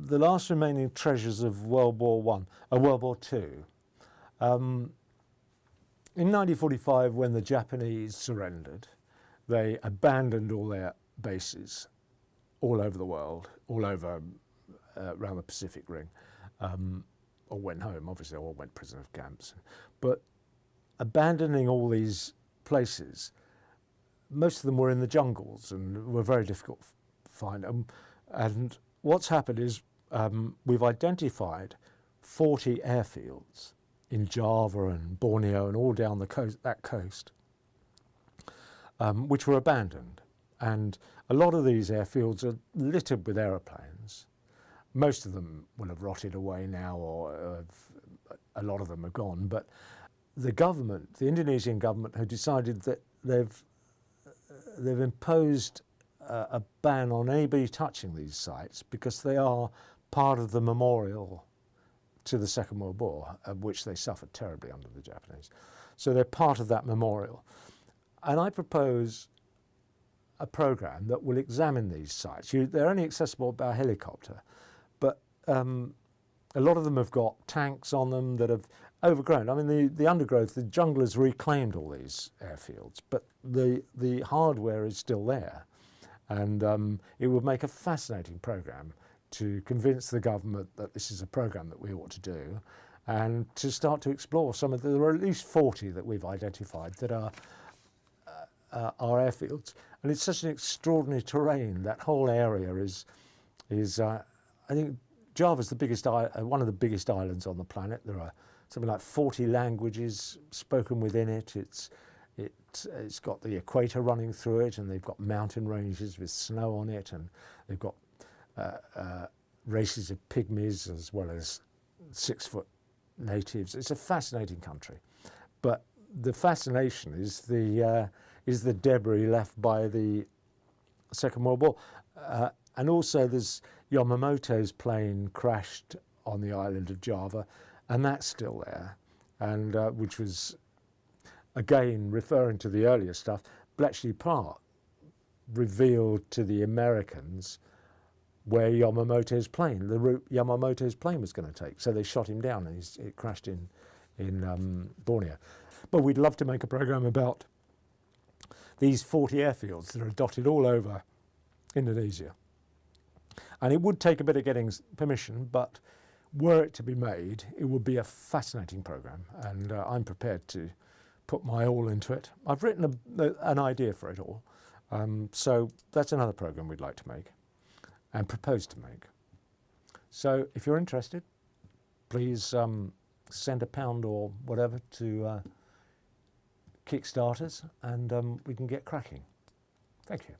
the last remaining treasures of World War World War II. In 1945, when the Japanese surrendered, they abandoned all their bases all over the world, all over around the Pacific Ring, or went home, obviously, or went prisoner of camps. But abandoning all these places, most of them were in the jungles and were very difficult to find. And what's happened is we've identified 40 airfields in Java and Borneo and all down the coast, that coast, which were abandoned. And a lot of these airfields are littered with aeroplanes. Most of them will have rotted away now, or a lot of them are gone. But the government, the Indonesian government, have decided that they've imposed a ban on anybody touching these sites because they are part of the memorial to the Second World War, of which they suffered terribly under the Japanese. So they're part of that memorial. And I propose a program that will examine these sites. They're only accessible by helicopter, but a lot of them have got tanks on them that have overgrown. I mean, the undergrowth, the jungle has reclaimed all these airfields, but the hardware is still there. And it would make a fascinating program to convince the government that this is a program that we ought to do, and to start to explore some of there are at least 40 that we've identified that are airfields. And it's such an extraordinary terrain. That whole area is I think Java's the biggest, one of the biggest islands on the planet. There are something like 40 languages spoken within it. It's got the equator running through it, and they've got mountain ranges with snow on it, and they've got races of pygmies as well as 6-foot natives. It's a fascinating country, but the fascination is the debris left by the Second World War, and also there's Yamamoto's plane crashed on the island of Java, and that's still there, and which was again referring to the earlier stuff. Bletchley Park revealed to the Americans where Yamamoto's plane, the route Yamamoto's plane was going to take. So they shot him down, and it crashed in Borneo. But we'd love to make a program about these 40 airfields that are dotted all over Indonesia. And it would take a bit of getting permission, but were it to be made, it would be a fascinating program, and I'm prepared to put my all into it. I've written an idea for it all, so that's another program we'd like to make and propose to make. So if you're interested, please send £1 or whatever to Kickstarters, and we can get cracking. Thank you.